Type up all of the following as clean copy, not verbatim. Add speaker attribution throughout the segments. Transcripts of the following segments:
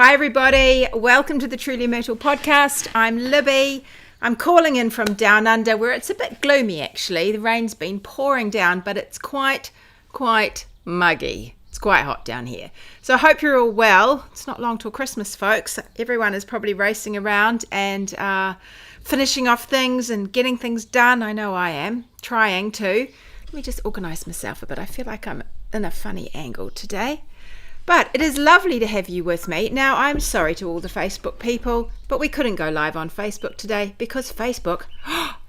Speaker 1: Hi everybody, welcome to the Truly Myrtle podcast. I'm Libby. I'm calling in from down under where it's a bit gloomy actually. The rain's been pouring down, but it's quite muggy. It's quite hot down here. So I hope you're all well. It's not long till Christmas, folks. Everyone is probably racing around and finishing off things and getting things done. I know I am, trying to. Let me just organise myself a bit. I feel like I'm in a funny angle today. But it is lovely to have you with me. Now, I'm sorry to all the Facebook people, but we couldn't go live on Facebook today because Facebook,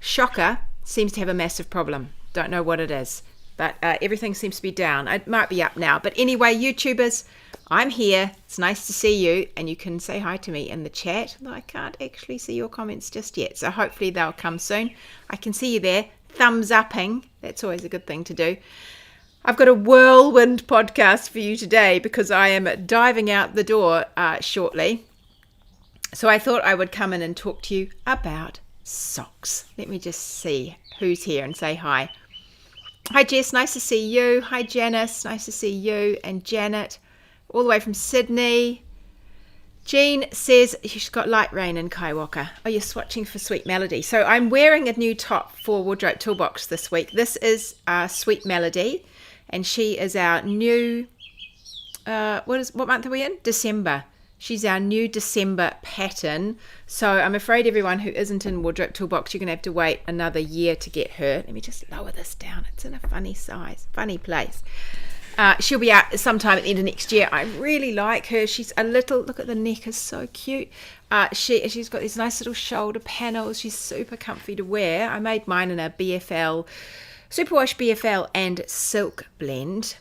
Speaker 1: shocker, seems to have a massive problem. Don't know what it is, but everything seems to be down. It might be up now. But anyway, YouTubers, I'm here. It's nice to see you, and you can say hi to me in the chat. Though I can't actually see your comments just yet, so hopefully they'll come soon. I can see you there, thumbs upping. That's always a good thing to do. I've got a whirlwind podcast for you today because I am diving out the door shortly. So I thought I would come in and talk to you about socks. Let me just see who's here and say hi. Hi Jess, nice to see you. Hi Janice, nice to see you. And Janet, all the way from Sydney. Jean says she's got light rain in Kaiwaka. Oh, you're swatching for Sweet Melody. So I'm wearing a new top for Wardrobe Toolbox this week. This is Sweet Melody. And she is our new, what month are we in? December. She's our new December pattern. So I'm afraid everyone who isn't in Wardrobe Toolbox, you're going to have to wait another year to get her. Let me just lower this down. It's in a funny size, funny place. She'll be out sometime at the end of next year. I really like her. She's a little, look at the neck, is so cute. She's got these nice little shoulder panels. She's super comfy to wear. I made mine in a BFL, Superwash BFL and silk blend.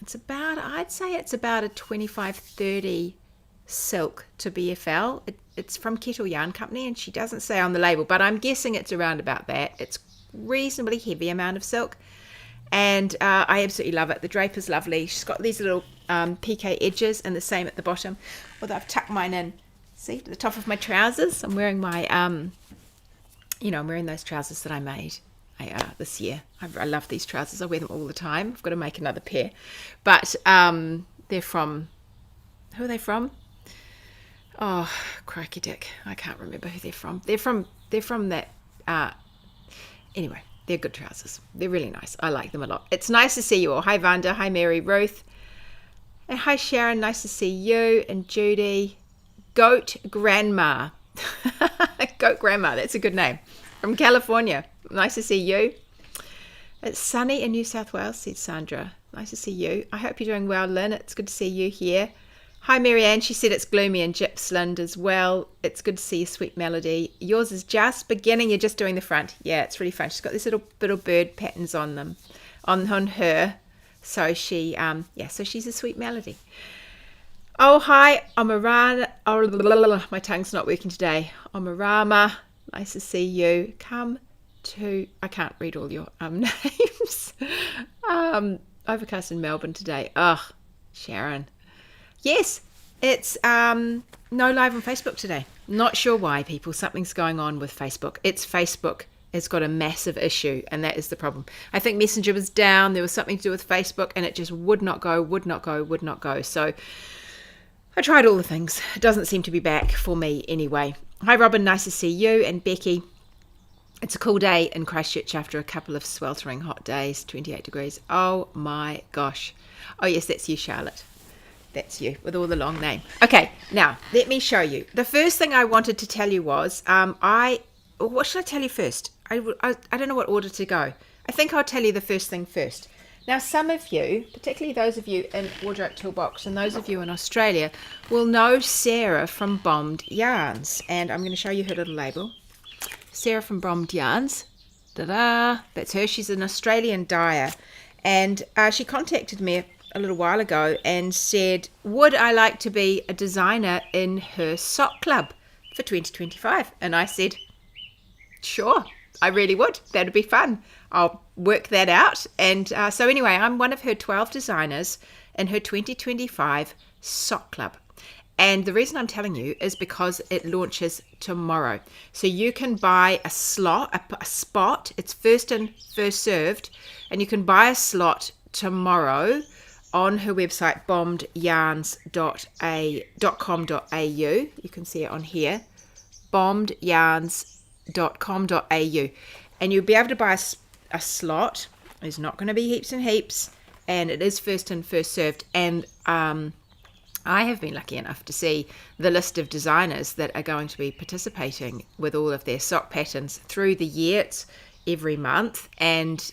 Speaker 1: It's about, I'd say it's about a 25-30 silk to BFL. It's from Kettle Yarn Company and she doesn't say on the label, but I'm guessing it's around about that. It's reasonably heavy amount of silk and I absolutely love it. The drape is lovely. She's got these little PK edges and the same at the bottom, although I've tucked mine in, see, to the top of my trousers. I'm wearing my, I'm wearing those trousers that I made this year. I love these trousers. I wear them all the time. I've got to make another pair. But they're from, who are they from? Oh, crikey dick. I can't remember who they're from. They're from that, anyway, they're good trousers. They're really nice. I like them a lot. It's nice to see you all. Hi, Vanda. Hi, Mary Ruth. And hi, Sharon. Nice to see you. And Judy. Goat Grandma. Goat Grandma. That's a good name. From California. Nice to see you. It's sunny in New South Wales, said Sandra. Nice to see you. I hope you're doing well, Lynn. It's good to see you here. Hi, Marianne. She said it's gloomy in Gippsland as well. It's good to see you, Sweet Melody. Yours is just beginning. You're just doing the front. Yeah, it's really fun. She's got these little bird patterns on them, on her. So she, so she's a Sweet Melody. Oh, hi, Omarana. Oh, my tongue's not working today. Omarama. Nice to see you. I can't read all your names. Overcast in Melbourne today. Ugh, Sharon. Yes, it's no live on Facebook today. Not sure why, people. Something's going on with Facebook. It's Facebook. It's got a massive issue, and that is the problem. I think Messenger was down. There was something to do with Facebook, and it just would not go. So I tried all the things. It doesn't seem to be back for me anyway. Hi, Robin. Nice to see you. And Becky. It's a cool day in Christchurch after a couple of sweltering hot days, 28 degrees. Oh my gosh. Oh yes, that's you, Charlotte. That's you with all the long name. Okay, now let me show you. The first thing I wanted to tell you was, what should I tell you first? I don't know what order to go. I think I'll tell you the first thing first. Now, some of you, particularly those of you in Wardrobe Toolbox and those of you in Australia, will know Sarah from Bombed Yarns. And I'm going to show you her little label. Sarah from Bombed Yarns. Ta-da! That's her. She's an Australian dyer. And she contacted me a little while ago and said, would I like to be a designer in her sock club for 2025? And I said, sure, I really would. That'd be fun. I'll work that out. And so anyway, I'm one of her 12 designers in her 2025 sock club. And the reason I'm telling you is because it launches tomorrow. So you can buy a slot, a spot. It's first in, first served. And you can buy a slot tomorrow on her website, bombedyarns.com.au. You can see it on here, bombedyarns.com.au. And you'll be able to buy a slot. There's not going to be heaps and heaps, and it is first in, first served. And I have been lucky enough to see the list of designers that are going to be participating with all of their sock patterns through the year. It's every month, and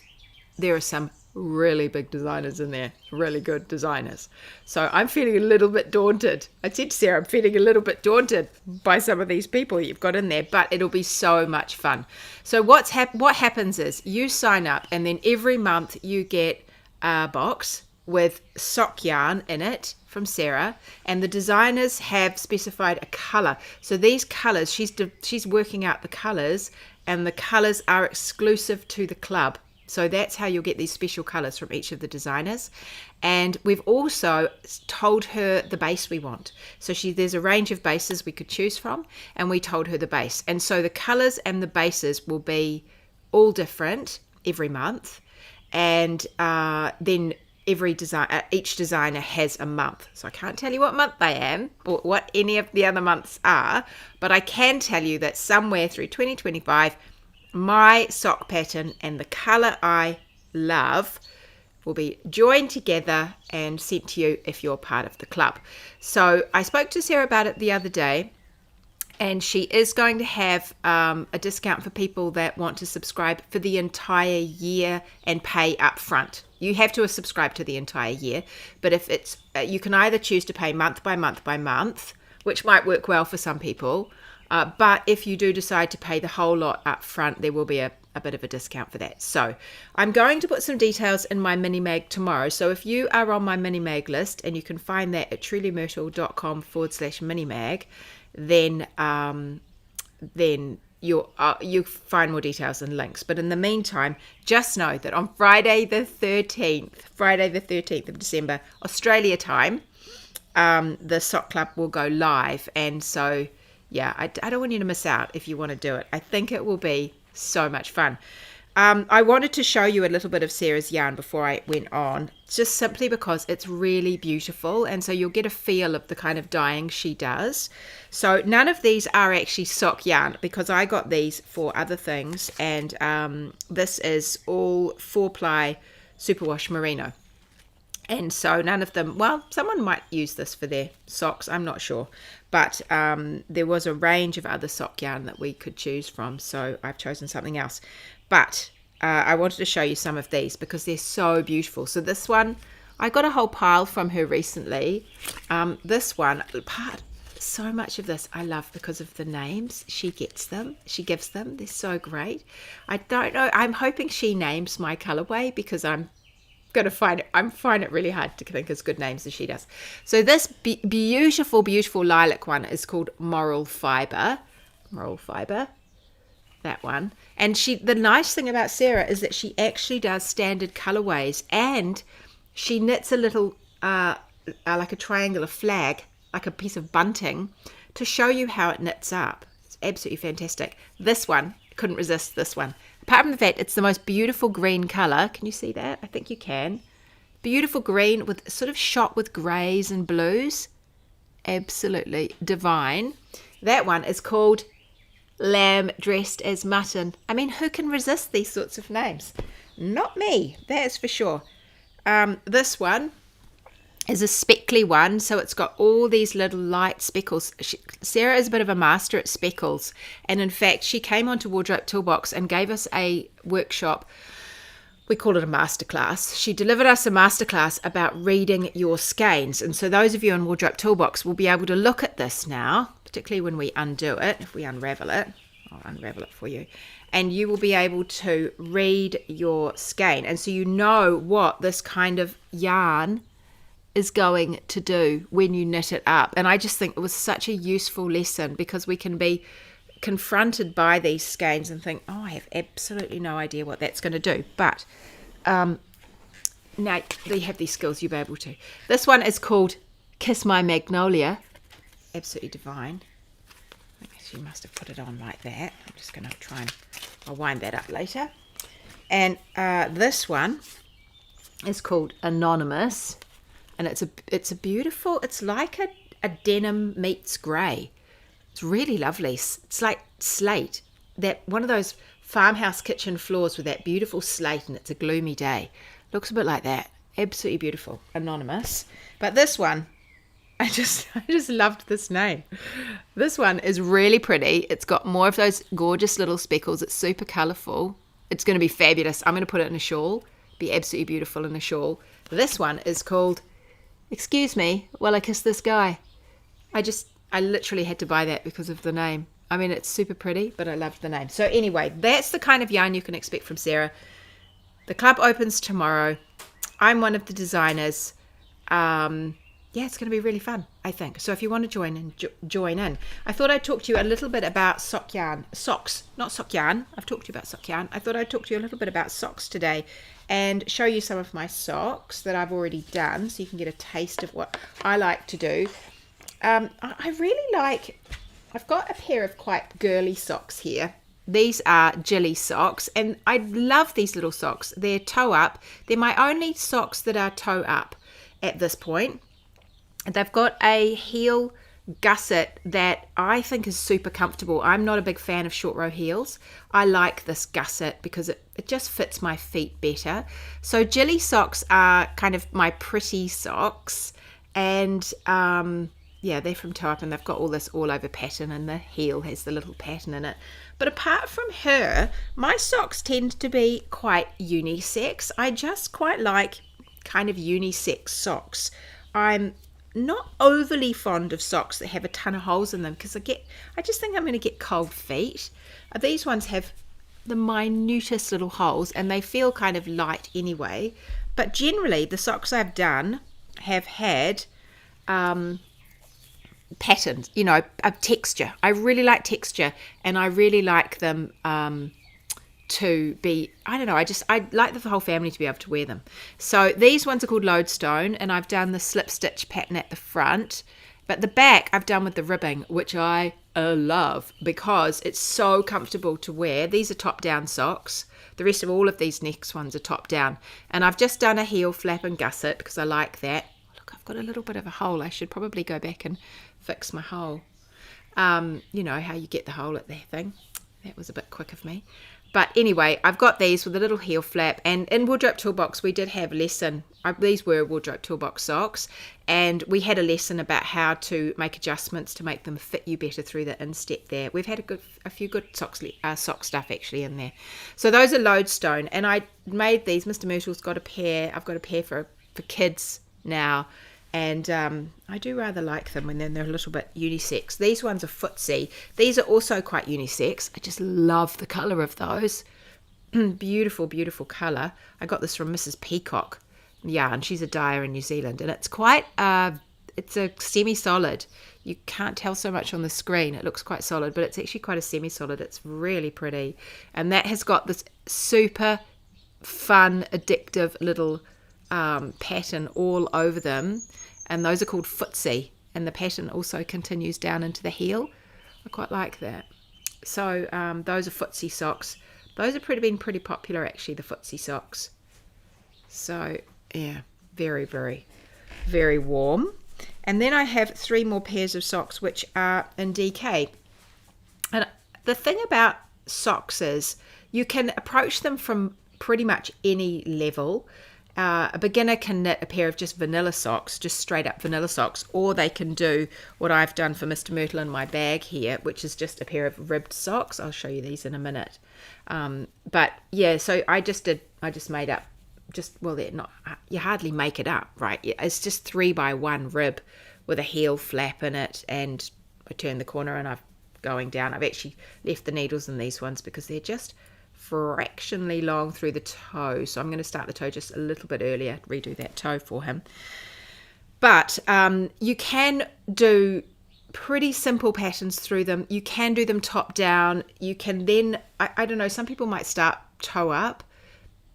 Speaker 1: there are some really big designers in there, really good designers. So I'm feeling a little bit daunted. I said to Sarah, I'm feeling a little bit daunted by some of these people you've got in there, but it'll be so much fun. So what happens is you sign up, and then every month you get a box with sock yarn in it from Sarah, and the designers have specified a color. So these colors, she's working out the colors, and the colors are exclusive to the club. So that's how you'll get these special colors from each of the designers. And we've also told her the base we want. So there's a range of bases we could choose from, and we told her the base. And so the colors and the bases will be all different every month. And then each designer has a month. So I can't tell you what month I am or what any of the other months are, but I can tell you that somewhere through 2025, my sock pattern and the color I love will be joined together and sent to you if you're part of the club. So I spoke to Sarah about it the other day, and she is going to have a discount for people that want to subscribe for the entire year and pay up front. You have to subscribe to the entire year, but if it's you can either choose to pay month by month by month, which might work well for some people. But if you do decide to pay the whole lot up front, there will be a bit of a discount for that. So I'm going to put some details in my mini mag tomorrow. So if you are on my mini mag list, and you can find that at trulymyrtle.com/mini mag, then you find more details and links. But in the meantime, just know that on Friday the 13th of December, Australia time, the Sock Club will go live. And so yeah, I don't want you to miss out if you want to do it. I think it will be so much fun. I wanted to show you a little bit of Sarah's yarn before I went on, just simply because it's really beautiful, and so you'll get a feel of the kind of dyeing she does. So none of these are actually sock yarn, because I got these for other things, and this is all 4-ply superwash merino. And so none of them, well, someone might use this for their socks, I'm not sure. But there was a range of other sock yarn that we could choose from, so I've chosen something else. But I wanted to show you some of these because they're so beautiful. So this one, I got a whole pile from her recently. This one, so much of this I love because of the names she gives them. They're so great. I don't know, I'm hoping she names my colorway, because I find it really hard to think as good names as she does. So this beautiful lilac one is called Moral Fiber, that one. And the nice thing about Sarah is that she actually does standard colorways, and she knits a little like a triangular flag, like a piece of bunting, to show you how it knits up. It's absolutely fantastic. This one, couldn't resist this one. Apart from the fact it's the most beautiful green color. Can you see that? I think you can. Beautiful green with sort of shot with grays and blues. Absolutely divine. That one is called Lamb Dressed as Mutton. I mean, who can resist these sorts of names? Not me, that is for sure. This one is a speckly one, so it's got all these little light speckles. Sarah is a bit of a master at speckles, and in fact she came onto Wardrobe Toolbox and gave us a workshop. We call it a masterclass. She delivered us a masterclass about reading your skeins, and so those of you on Wardrobe Toolbox will be able to look at this now, particularly when we undo it. If we unravel it, I'll unravel it for you, and you will be able to read your skein, and so you know what this kind of yarn is going to do when you knit it up. And I just think it was such a useful lesson, because we can be confronted by these skeins and think, oh, I have absolutely no idea what that's going to do. But now you have these skills, you'll be able to. This one is called Kiss My Magnolia. Absolutely divine. I guess she must have put it on like that. I'm just going to try and I'll wind that up later. And this one is called Anonymous. and it's a beautiful, it's like a denim meets grey. It's really lovely. It's like slate, that one of those farmhouse kitchen floors with that beautiful slate, and it's a gloomy day. Looks a bit like that. Absolutely beautiful. Anonymous. But this one, I just loved this name. This one is really pretty. It's got more of those gorgeous little speckles. It's super colourful. It's going to be fabulous. I'm going to put it in a shawl. Be absolutely beautiful in a shawl. This one is called Excuse Me While I Kiss This Guy. I literally had to buy that because of the name. I mean, it's super pretty, but I loved the name. So anyway, that's the kind of yarn you can expect from Sarah. The club opens tomorrow. I'm one of the designers. Yeah, it's going to be really fun, I think. So if you want to join in. I thought I'd talk to you a little bit about socks, not sock yarn. I've talked to you about sock yarn. I thought I'd talk to you a little bit about socks today and show you some of my socks that I've already done so you can get a taste of what I like to do. I really like, I've got a pair of quite girly socks here. These are Jilly socks, and I love these little socks. They're toe up. They're my only socks that are toe up at this point. They've got a heel gusset that I think is super comfortable. I'm not a big fan of short row heels. I like this gusset because it just fits my feet better. So Jilly socks are kind of my pretty socks, and yeah, they're from Toe Up, and they've got all this all over pattern, and the heel has the little pattern in it. But apart from her, my socks tend to be quite unisex. I just quite like kind of unisex socks. I'm not overly fond of socks that have a ton of holes in them because I just think I'm going to get cold feet. These ones have the minutest little holes, and they feel kind of light anyway. But generally, the socks I've done have had patterns, a texture. I really like texture, and I really like them to be, I don't know, I like the whole family to be able to wear them. So these ones are called Lodestone, and I've done the slip stitch pattern at the front, but the back I've done with the ribbing, which I love because it's so comfortable to wear. These are top down socks. The rest of all of these next ones are top down, and I've just done a heel flap and gusset because I like that. Look, I've got a little bit of a hole. I should probably go back and fix my hole. You know how you get the hole at that thing. That was a bit quick of me. But anyway, I've got these with a little heel flap, and in Wardrobe Toolbox we did have a lesson. These were Wardrobe Toolbox socks, and we had a lesson about how to make adjustments to make them fit you better through the instep there. We've had a few good sock stuff actually in there. So those are Lodestone, and I made these. Mr. Myrtle's got a pair. I've got a pair for kids now, and I do rather like them when they're a little bit unisex. These ones are Footsie. These are also quite unisex. I just love the colour of those. Beautiful, beautiful colour. I got this from Mrs. Peacock yarn. She's a dyer in New Zealand, and it's quite it's a semi-solid. You can't tell so much on the screen. It looks quite solid, but it's actually quite a semi-solid. It's really pretty, and that has got this super fun, addictive little pattern all over them, and those are called Footsie, and the pattern also continues down into the heel. I quite like that. So those are Footsie socks. Those have been pretty popular actually, the Footsie socks. So yeah, very, very, very warm. And then I have 3 more pairs of socks which are in DK. And the thing about socks is you can approach them from pretty much any level. A beginner can knit a pair of just vanilla socks, just straight up vanilla socks, or they can do what I've done for Mr. Myrtle in my bag here, which is just a pair of ribbed socks. I'll show you these in a minute. But yeah, so I just made up, they're not, you hardly make it up, right? It's just 3x1 rib with a heel flap in it, and I turn the corner and I'm going down. I've actually left the needles in these ones because they're just fractionally long through the toe, so I'm going to start the toe just a little bit earlier, redo that toe for him. But you can do pretty simple patterns through them. You can do them top down. You can then, I don't know, some people might start toe up.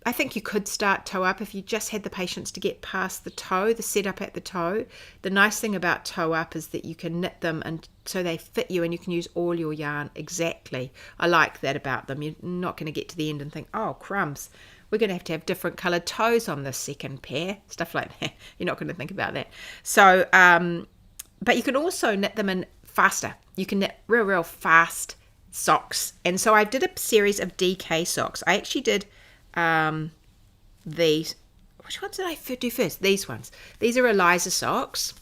Speaker 1: I think you could start toe up if you just had the patience to get past the toe, the setup at the toe. The nice thing about toe up is that you can knit them and so they fit you and you can use all your yarn exactly. I like that about them. You're not going to get to the end and think, oh, crumbs, we're going to have different coloured toes on this second pair. Stuff like that. You're not going to think about that. So, but you can also knit them in faster. You can knit real fast socks. And so I did a series of DK socks. I actually did these. Which ones did I do first? These ones. These are Eliza socks.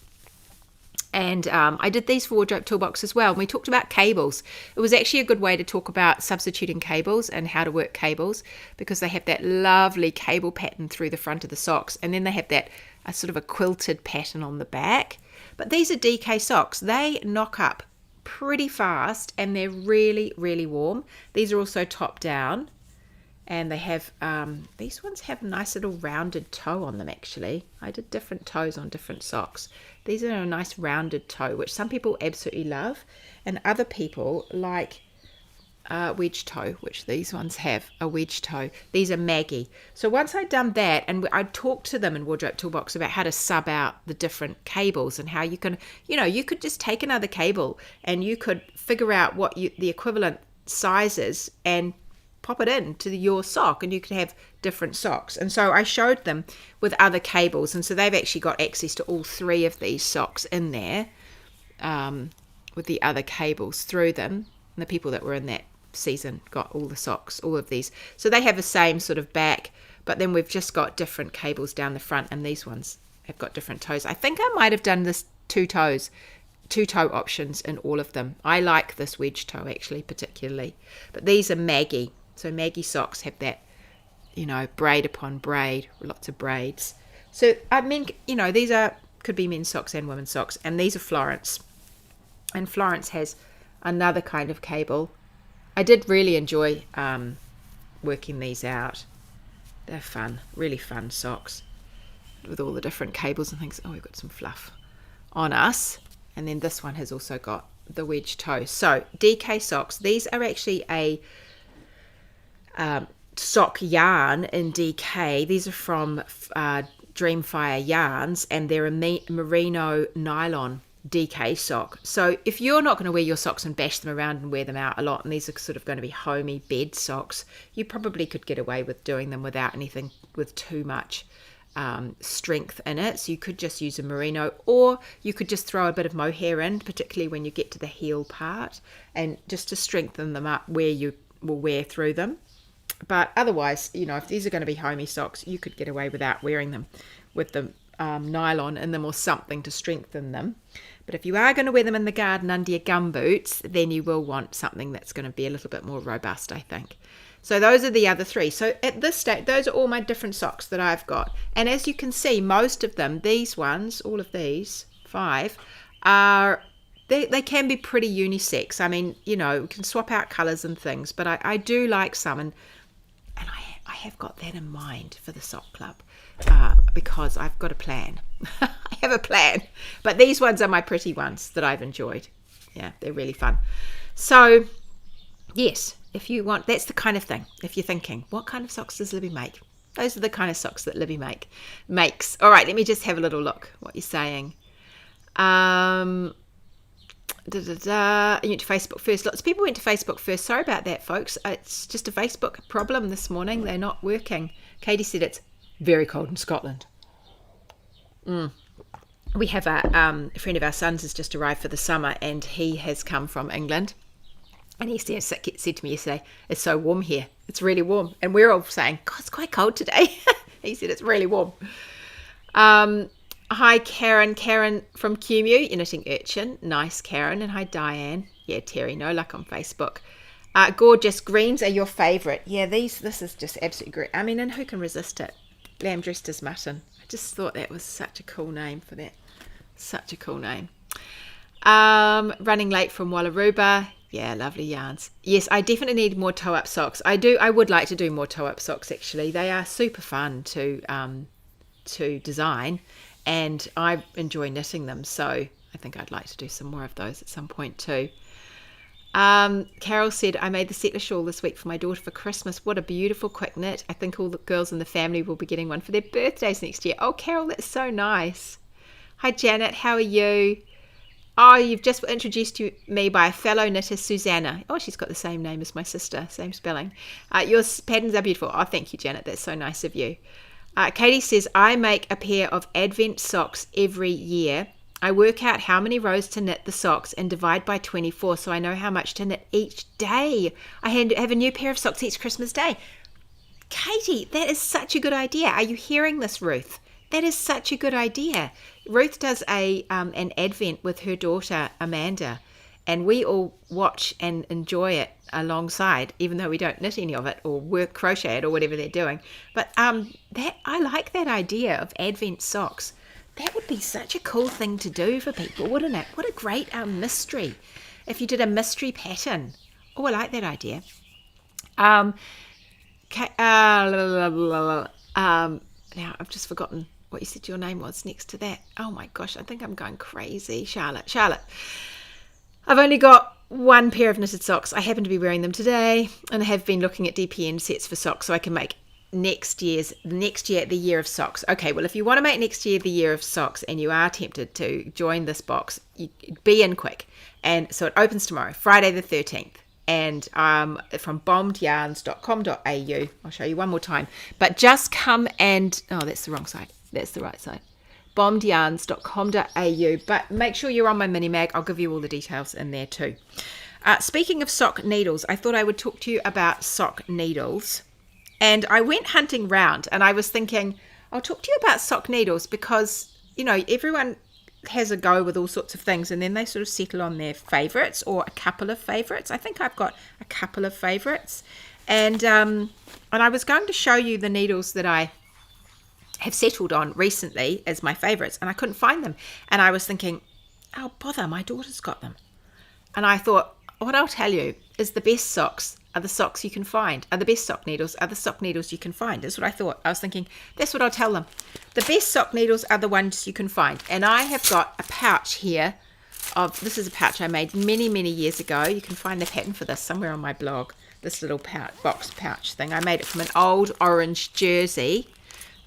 Speaker 1: And I did these for Wardrobe Toolbox as well. And we talked about cables. It was actually a good way to talk about substituting cables and how to work cables, because they have that lovely cable pattern through the front of the socks. And then they have that sort of a quilted pattern on the back. But these are DK socks. They knock up pretty fast and they're really, really warm. These are also top down. And they have, these ones have a nice little rounded toe on them actually. I did different toes on different socks. These are a nice rounded toe, which some people absolutely love. And other people like wedge toe, which these ones have a wedge toe. These are Maggie. So once I'd done that, and I talked to them in Wardrobe Toolbox about how to sub out the different cables and how you can, you could just take another cable and you could figure out what the equivalent size is and pop it into your sock and you could have different socks. And so I showed them with other cables, and so they've actually got access to all three of these socks in there with the other cables through them. And the people that were in that season got all the socks, all of these. So they have the same sort of back, but then we've just got different cables down the front, and these ones have got different toes. I think I might have done this two toe options in all of them. I like this wedge toe actually particularly, but these are Maggie. So Maggie socks have that, braid upon braid, lots of braids. So I mean, these could be men's socks and women's socks, and these are Florence. And Florence has another kind of cable. I did really enjoy working these out. They're fun, really fun socks with all the different cables and things. Oh, we've got some fluff on us. And then this one has also got the wedge toe. So DK socks, these are actually a sock yarn in DK. These are from Dreamfire Yarns, and they're a merino nylon DK sock. So if you're not going to wear your socks and bash them around and wear them out a lot, and these are sort of going to be homey bed socks, you probably could get away with doing them without anything with too much strength in it. So you could just use a merino, or you could just throw a bit of mohair in, particularly when you get to the heel part, and just to strengthen them up where you will wear through them. But otherwise, if these are going to be homey socks, you could get away without wearing them with the nylon in them or something to strengthen them. But if you are going to wear them in the garden under your gumboots, then you will want something that's going to be a little bit more robust, I think. So those are the other three. So at this stage, those are all my different socks that I've got. And as you can see, most of them, these ones, all of these, 5, they can be pretty unisex. I mean, you can swap out colours and things, but I do like some, and I have got that in mind for the sock club because I've got a plan. I have a plan. But these ones are my pretty ones that I've enjoyed. Yeah, they're really fun. So, yes, if you want, that's the kind of thing. If you're thinking, what kind of socks does Libby make? Those are the kind of socks that Libby makes. All right, let me just have a little look what you're saying. You went to Facebook first. Lots of people went to Facebook first. Sorry about that, folks. It's just a Facebook problem this morning. They're not working. Katie said it's very cold in Scotland. We have a friend of our son's has just arrived for the summer, and he has come from England. And he said to me yesterday, it's so warm here. It's really warm. And we're all saying, God, it's quite cold today. He said it's really warm. Hi, Karen. Karen from QMU, you're knitting urchin. Nice, Karen. And hi, Diane. Yeah, Terry, no luck on Facebook. Gorgeous. Greens are your favourite. Yeah, this is just absolutely great. I mean, and who can resist it? Lamb dressed as mutton. I just thought that was such a cool name for that. Such a cool name. Running late from Wallaruba. Yeah, lovely yarns. Yes, I definitely need more toe-up socks. I would like to do more toe-up socks, actually. They are super fun to design, and I enjoy knitting them, so I think I'd like to do some more of those at some point too. Carol said, I made the settler shawl this week for my daughter for Christmas. What a beautiful quick knit. I think all the girls in the family will be getting one for their birthdays next year. Oh, Carol, that's so nice. Hi, Janet. How are you? Oh, you've just introduced to me by a fellow knitter, Susanna. Oh, she's got the same name as my sister, same spelling. Your patterns are beautiful. Oh, thank you, Janet. That's so nice of you. Katie says, I make a pair of Advent socks every year. I work out how many rows to knit the socks and divide by 24 so I know how much to knit each day. I have a new pair of socks each Christmas day. Katie, that is such a good idea. Are you hearing this, Ruth? That is such a good idea. Ruth does an Advent with her daughter, Amanda, and we all watch and enjoy it alongside, even though we don't knit any of it or work crochet it or whatever they're doing. But I like that idea of Advent socks. That would be such a cool thing to do for people, wouldn't it? What a great mystery. If you did a mystery pattern. Oh, I like that idea. Now, I've just forgotten what you said your name was next to that. Oh my gosh, I think I'm going crazy. Charlotte. I've only got one pair of knitted socks. I happen to be wearing them today, and I have been looking at DPN sets for socks so I can make next year the year of socks. Okay, well, if you want to make next year the year of socks and you are tempted to join this box, be in quick. And so it opens tomorrow, Friday the 13th, and from bommedyarns.com.au. I'll show you one more time, but just come and that's the wrong side, that's the right side, bommedyarns.com.au. but make sure you're on my mini mag. I'll give you all the details in there too. Speaking of sock needles, I thought I would talk to you about sock needles. And I went hunting round and I was thinking, I'll talk to you about sock needles because, everyone has a go with all sorts of things and then they sort of settle on their favourites or a couple of favourites. I think I've got a couple of favourites. And I was going to show you the needles that I have settled on recently as my favourites, and I couldn't find them. And I was thinking, oh, bother, my daughter's got them. And I thought, what I'll tell you is the best socks are the socks you can find. Are the best sock needles are the sock needles you can find. That's what I thought. I was thinking, that's what I'll tell them. The best sock needles are the ones you can find. And I have got a pouch here this is a pouch I made many, many years ago. You can find the pattern for this somewhere on my blog. This little box pouch thing. I made it from an old orange jersey.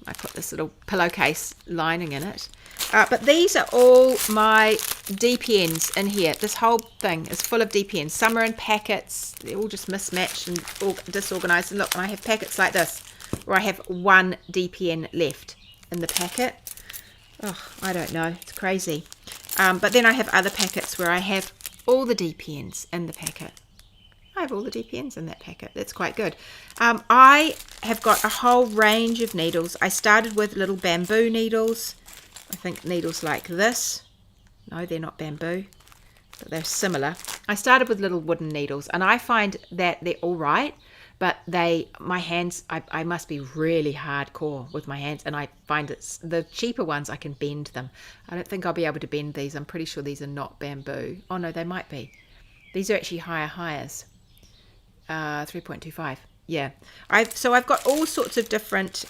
Speaker 1: I put this little pillowcase lining in it. But these are all my DPNs in here. This whole thing is full of DPNs. Some are in packets. They're all just mismatched and all disorganized. And look, I have packets like this where I have one DPN left in the packet. Oh, I don't know. It's crazy. But then I have other packets where I have all the DPNs in the packet. I have all the DPNs in that packet. That's quite good. I have got a whole range of needles. I started with little bamboo needles. I think needles like this. No, they're not bamboo, but they're similar. I started with little wooden needles, and I find that they're all right, but my hands, I must be really hardcore with my hands, and I find it's the cheaper ones, I can bend them. I don't think I'll be able to bend these. I'm pretty sure these are not bamboo. Oh no, they might be. These are actually hires. 3.25. Yeah. I've got all sorts of different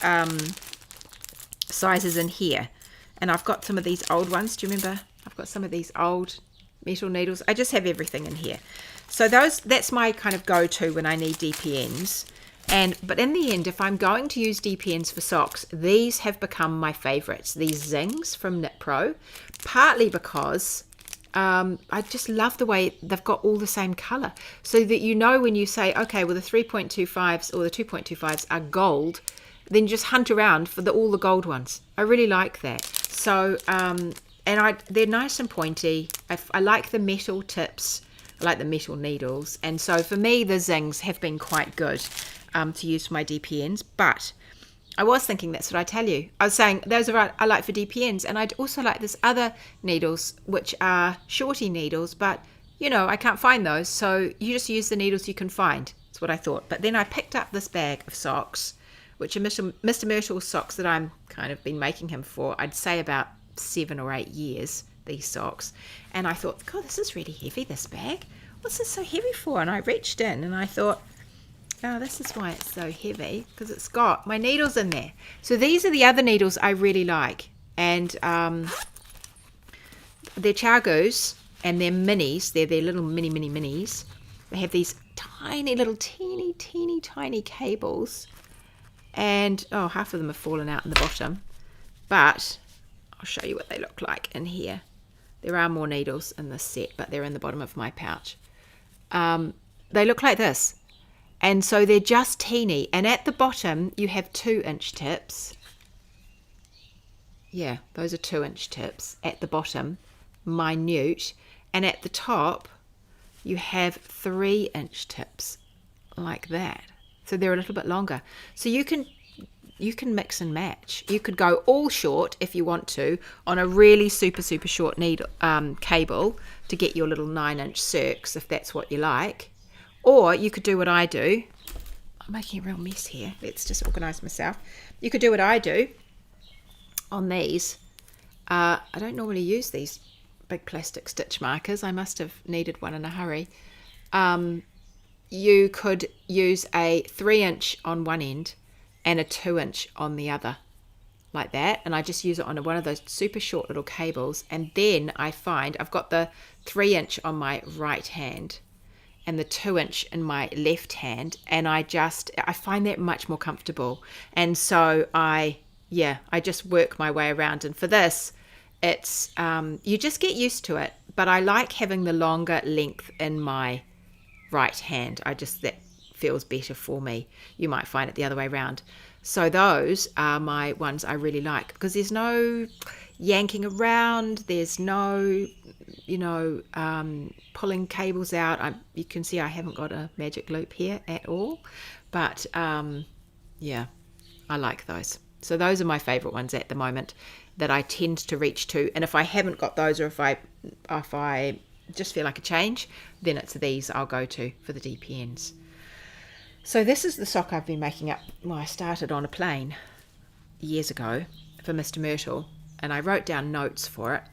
Speaker 1: sizes in here. And I've got some of these old ones. Do you remember? I've got some of these old metal needles. I just have everything in here. So that's my kind of go-to when I need DPNs. But in the end, if I'm going to use DPNs for socks, these have become my favorites. These Zings from Knit Pro, partly because I just love the way they've got all the same color, so that when you say, okay, well, the 3.25s or the 2.25s are gold, then just hunt around for all the gold ones. I really like that. So they're nice and pointy. I like the metal tips. I like the metal needles. And so for me, the Zings have been quite good to use for my DPNs. But I was thinking, that's what I tell you. I was saying those are I like for DPNs. And I'd also like this other needles, which are shorty needles. But, I can't find those. So you just use the needles you can find. That's what I thought. But then I picked up this bag of socks, which are Mr. Myrtle's socks that I'm kind of been making him for, I'd say about 7 or 8 years, these socks. And I thought, God, this is really heavy, this bag. What's this so heavy for? And I reached in and I thought, oh, this is why it's so heavy, because it's got my needles in there. So these are the other needles I really like. And they're Chargoos and they're minis. They're little minis. They have these tiny little teeny tiny cables, and half of them have fallen out in the bottom, but I'll show you what they look like in here. There are more needles in this set, but they're in the bottom of my pouch. They look like this, and so they're just teeny, and at the bottom you have 2-inch tips. Yeah, those are 2-inch tips at the bottom, minute, and at the top you have 3-inch tips like that. So they're a little bit longer. So you can mix and match. You could go all short if you want to on a really super short needle cable to get your little 9-inch circs if that's what you like. Or you could do what I do. I'm making a real mess here. Let's just organise myself. You could do what I do on these. I don't normally use these big plastic stitch markers. I must have needed one in a hurry. You could use a 3-inch on one end and a 2-inch on the other, like that, and I just use it on one of those super short little cables, and then I find I've got the 3-inch on my right hand and the 2-inch in my left hand, and I find that much more comfortable, and so I just work my way around. And for this, it's you just get used to it, but I like having the longer length in my right hand. That feels better for me. You might find it the other way around. So those are my ones I really like, because there's no yanking around, there's no pulling cables out. You can see I haven't got a magic loop here at all, but I like those. So those are my favorite ones at the moment that I tend to reach to. And if I haven't got those, or if I just feel like a change, then it's these I'll go to for the DPNs. So this is the sock I've been making up. Well, I started on a plane years ago for Mr. Myrtle, and I wrote down notes for it,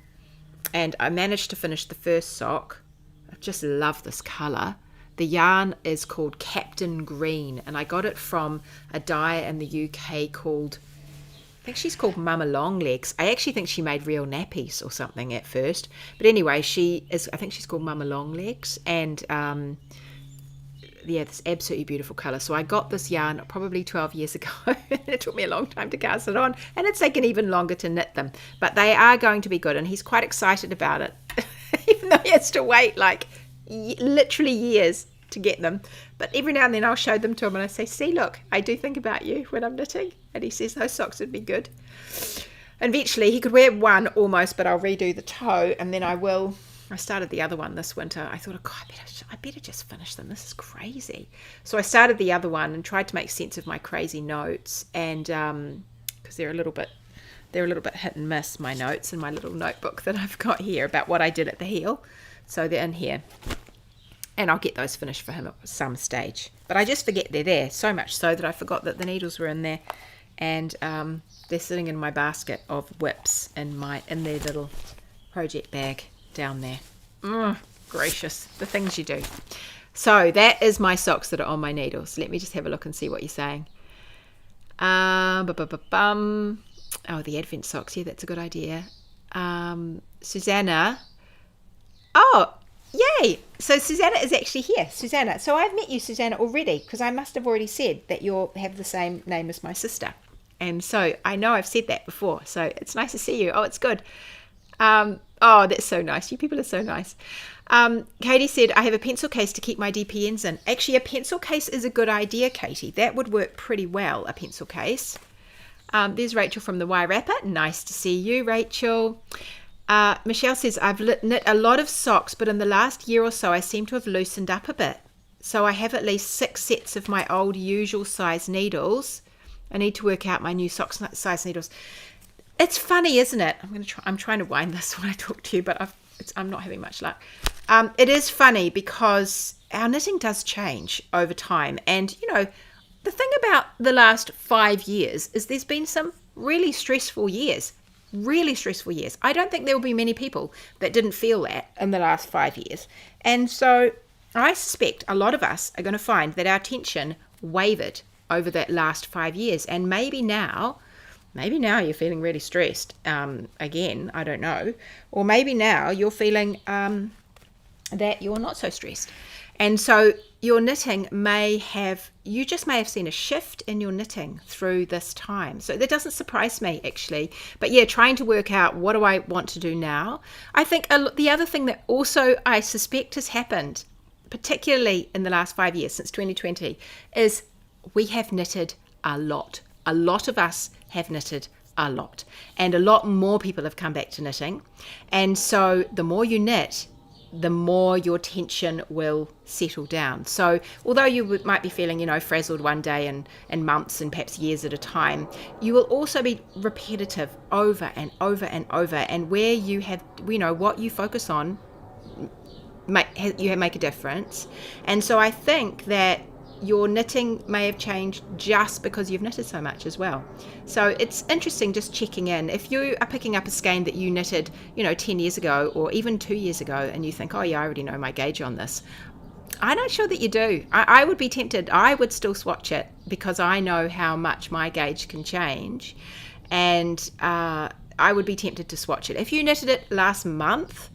Speaker 1: and I managed to finish the first sock. I just love this colour. The yarn is called Captain Green, and I got it from a dyer in the UK called, I think she's called Mama Longlegs. I actually think she made real nappies or something at first. But anyway, I think she's called Mama Longlegs. And this absolutely beautiful colour. So I got this yarn probably 12 years ago. It took me a long time to cast it on. And it's taken even longer to knit them. But they are going to be good. And he's quite excited about it. Even though he has to wait like literally years to get them. But every now and then I'll show them to him and I say, see, look, I do think about you when I'm knitting. And he says those socks would be good. And eventually he could wear one almost, but I'll redo the toe, and then I started the other one this winter. I thought, oh, I better just finish them. This is crazy. So I started the other one and tried to make sense of my crazy notes, and because they're a little bit hit and miss, my notes in my little notebook that I've got here about what I did at the heel. So they're in here. And I'll get those finished for him at some stage. But I just forget they're there, so much so that I forgot that the needles were in there. And they're sitting in my basket of whips in their little project bag down there. Gracious, the things you do. So that is my socks that are on my needles. Let me just have a look and see what you're saying. Oh, the Advent socks. Yeah, that's a good idea. Susanna. Oh, yay! So Susanna is actually here. Susanna. So I've met you, Susanna, already, because I must have already said that you have the same name as my sister. And so I know I've said that before. So it's nice to see you. Oh, it's good. Oh, that's so nice. You people are so nice. Katie said, I have a pencil case to keep my DPNs in. Actually, a pencil case is a good idea, Katie. That would work pretty well, a pencil case. There's Rachel from the Wairarapa. Nice to see you, Rachel. Michelle says, I've knit a lot of socks, but in the last year or so, I seem to have loosened up a bit. So I have at least 6 sets of my old usual size needles. I need to work out my new sock size needles. It's funny, isn't it? I'm trying to wind this when I talk to you, but I'm not having much luck. It is funny because our knitting does change over time. And, the thing about the last 5 years is there's been some really stressful years. I don't think there will be many people that didn't feel that in the last 5 years. And so I suspect a lot of us are going to find that our tension wavered over that last 5 years. And maybe now you're feeling really stressed again, I don't know. Or maybe now you're feeling that you're not so stressed. And so your knitting you just may have seen a shift in your knitting through this time. So that doesn't surprise me, actually. But yeah, trying to work out, what do I want to do now? I think the other thing that also I suspect has happened, particularly in the last 5 years, since 2020, is we have knitted a lot. A lot of us have knitted a lot. And a lot more people have come back to knitting. And so the more you knit, the more your tension will settle down. So although you might be feeling, frazzled one day and months and perhaps years at a time, you will also be repetitive over and over and over. And where you have, what you focus on, you make a difference. And so I think that your knitting may have changed just because you've knitted so much as well. So it's interesting just checking in. If you are picking up a skein that you knitted, 10 years ago or even 2 years ago, and you think, oh yeah, I already know my gauge on this, I'm not sure that you do. I would be tempted. I would still swatch it because I know how much my gauge can change. And I would be tempted to swatch it. If you knitted it last month,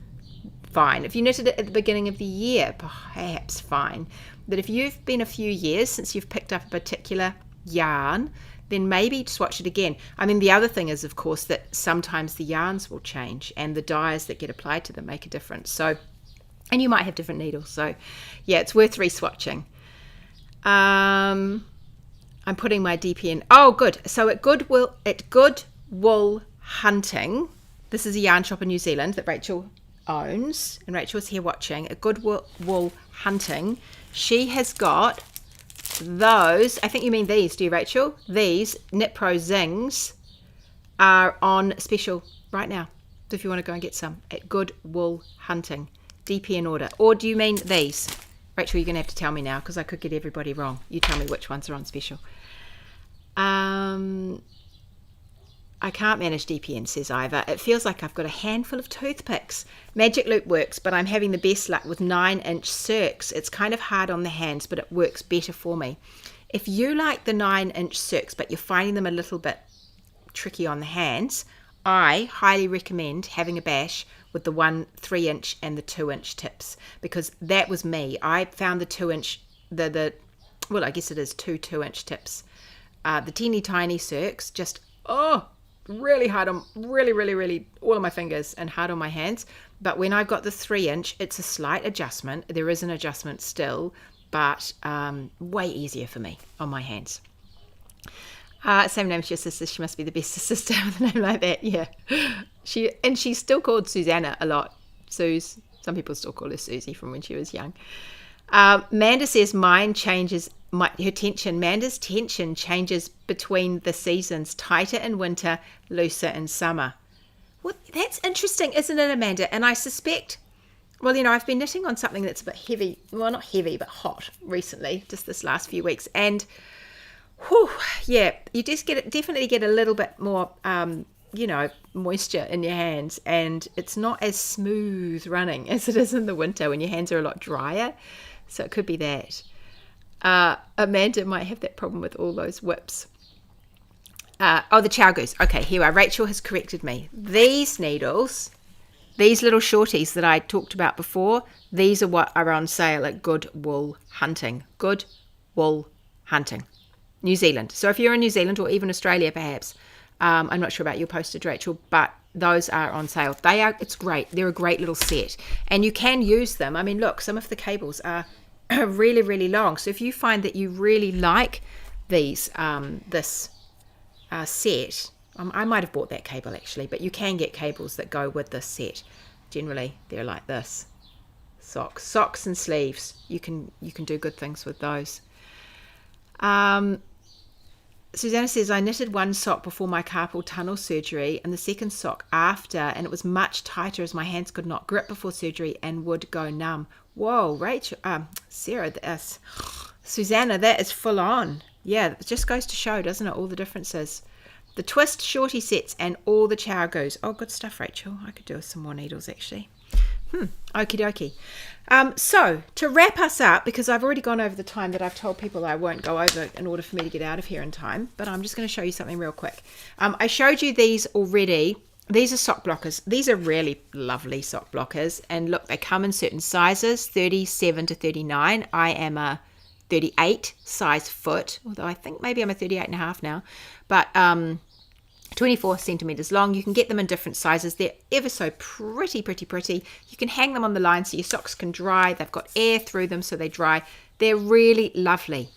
Speaker 1: fine. If you knitted it at the beginning of the year, perhaps fine. But if you've been a few years since you've picked up a particular yarn, then maybe swatch it again. I mean, the other thing is, of course, that sometimes the yarns will change and the dyes that get applied to them make a difference. So, and you might have different needles. So, yeah, it's worth re-swatching. I'm putting my DP in. Oh, good. So at Good Wool Hunting, this is a yarn shop in New Zealand that Rachel owns, and Rachel's here watching. At Good Wool Hunting, she has got those, I think you mean these, do you, Rachel? These Knit Pro Zings are on special right now. So if you want to go and get some at Good Wool Hunting, DP in order. Or do you mean these? Rachel, you're going to have to tell me now because I could get everybody wrong. You tell me which ones are on special. I can't manage DPN, says Ivor. It feels like I've got a handful of toothpicks. Magic Loop works, but I'm having the best luck with 9-inch circs. It's kind of hard on the hands, but it works better for me. If you like the 9-inch circs, but you're finding them a little bit tricky on the hands, I highly recommend having a bash with the 3-inch and the 2-inch tips, because that was me. I found the 2-inch, well, I guess it is 2-inch tips. The teeny tiny circs, just, really hard on, really all of my fingers and hard on my hands. But when I've got the 3-inch, it's a slight adjustment. There is an adjustment still, but way easier for me on my hands. Same name as your sister. She must be the best sister with a name like that. Yeah, she's still called Susanna a lot. Suze. Some people still call her Susie from when she was young. Manda says mine changes. Manda's tension changes between the seasons, tighter in winter, looser in summer. Well, that's interesting, isn't it, Amanda? And I suspect, well, I've been knitting on something that's a bit heavy, well, not heavy, but hot recently, just this last few weeks. And, you just definitely get a little bit more, moisture in your hands. And it's not as smooth running as it is in the winter when your hands are a lot drier. So it could be that. Amanda might have that problem with all those whips. The Chow Goose. Okay, here we are. Rachel has corrected me. These needles, these little shorties that I talked about before, these are what are on sale at Good Wool Hunting. Good Wool Hunting, New Zealand. So if you're in New Zealand or even Australia, perhaps, I'm not sure about your postage, Rachel, but those are on sale. It's great. They're a great little set, and you can use them. I mean, look, some of the cables are really long. So if you find that you really like these this set, I might have bought that cable actually, but you can get cables that go with this set. Generally they're like this. Socks and sleeves, you can do good things with those. Susanna says, I knitted one sock before my carpal tunnel surgery and the second sock after, and it was much tighter as my hands could not grip before surgery and would go numb. Whoa, Rachel, Sarah, Susanna, that is full on. Yeah, it just goes to show, doesn't it, all the differences. The twist shorty sets and all the Chow Goose. Oh, good stuff, Rachel. I could do with some more needles, actually. Okie dokie. So, to wrap us up, because I've already gone over the time that I've told people I won't go over in order for me to get out of here in time, but I'm just going to show you something real quick. I showed you these already these are sock blockers. These are really lovely sock blockers. And look, they come in certain sizes, 37 to 39. I am a 38 size foot, although I think maybe I'm a 38 and a half now. But 24 centimeters long. You can get them in different sizes. They're ever so pretty. You can hang them on the line so your socks can dry. They've got air through them so they dry. They're really lovely.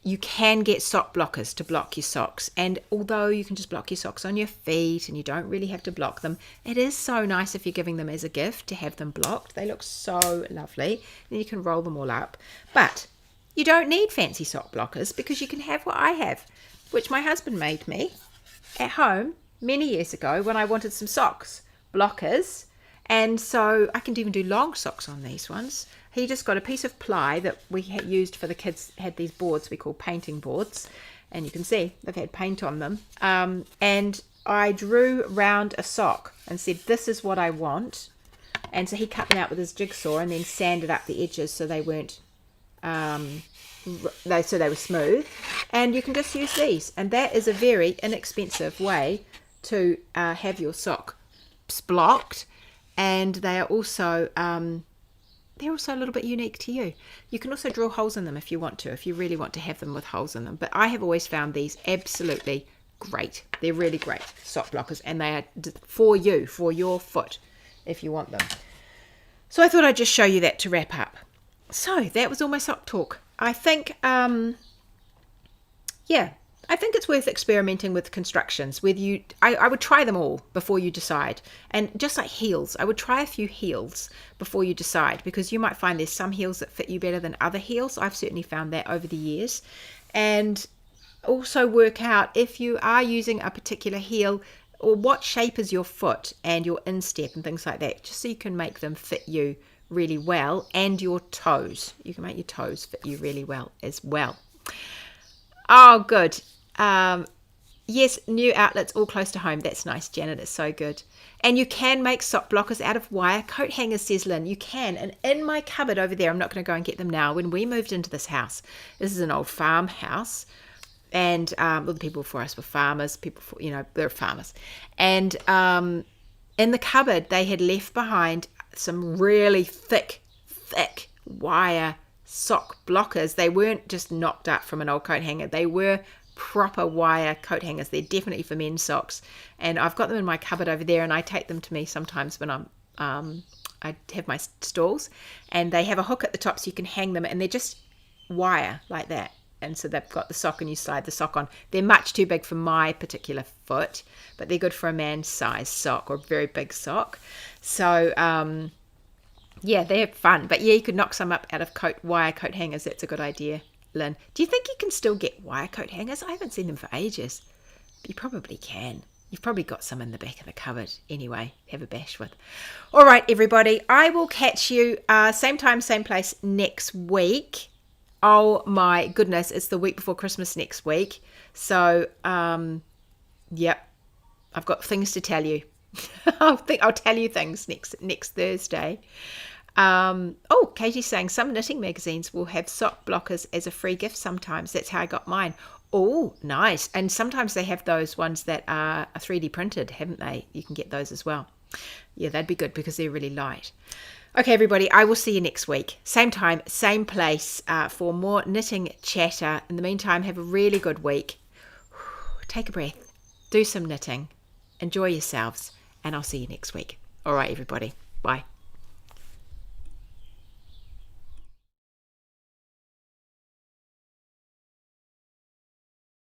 Speaker 1: You can get sock blockers to block your socks, and although you can just block your socks on your feet and you don't really have to block them, it is so nice if you're giving them as a gift to have them blocked. They look so lovely. Then you can roll them all up. But you don't need fancy sock blockers because you can have what I have, which my husband made me at home many years ago when I wanted some socks blockers. And so I can even do long socks on these ones. He just got a piece of ply that we had used for the kids, had these boards we call painting boards, and you can see they've had paint on them. And I drew round a sock and said, this is what I want. And so he cut them out with his jigsaw and then sanded up the edges so they weren't, so they were smooth. And you can just use these. And that is a very inexpensive way to have your socks blocked. And they are also they're also a little bit unique to you. You can also drill holes in them if you want to, if you really want to have them with holes in them. But I have always found these absolutely great. They're really great sock blockers, and they are for you, for your foot, if you want them. So I thought I'd just show you that to wrap up. So that was all my sock talk. I think, I think it's worth experimenting with constructions. I would try them all before you decide. And just like heels, I would try a few heels before you decide, because you might find there's some heels that fit you better than other heels. I've certainly found that over the years. And also work out if you are using a particular heel, or what shape is your foot and your instep and things like that, just so you can make them fit you really well, and your toes. You can make your toes fit you really well as well. Oh, good. Yes, new outlets all close to home. That's nice, Janet. It's so good. And you can make sock blockers out of wire coat hangers, says Lynn. You can. And in my cupboard over there, I'm not going to go and get them now. When we moved into this house, this is an old farmhouse, and well, the people before us were farmers. They're farmers. And in the cupboard, they had left behind some really thick wire sock blockers. They weren't just knocked up from an old coat hanger. They were proper wire coat hangers. They're definitely for men's socks, and I've got them in my cupboard over there, and I take them to me sometimes when I have my stalls, and they have a hook at the top so you can hang them, and they're just wire like that. And so they've got the sock and you slide the sock on. They're much too big for my particular foot, but they're good for a man's size sock or a very big sock. So they're fun. But yeah, you could knock some up out of wire coat hangers. That's a good idea, Lynn. Do you think you can still get wire coat hangers? I haven't seen them for ages. You probably can. You've probably got some in the back of the cupboard anyway. Have a bash with. All right, everybody. I will catch you same time, same place next week. Oh my goodness, it's the week before Christmas next week. So, yep, I've got things to tell you. I'll tell you things next Thursday. Katie's saying some knitting magazines will have sock blockers as a free gift sometimes. That's how I got mine. Oh, nice. And sometimes they have those ones that are 3D printed, haven't they? You can get those as well. Yeah, that'd be good because they're really light. Okay, everybody, I will see you next week. Same time, same place for more knitting chatter. In the meantime, have a really good week. Take a breath. Do some knitting. Enjoy yourselves. And I'll see you next week. All right, everybody. Bye.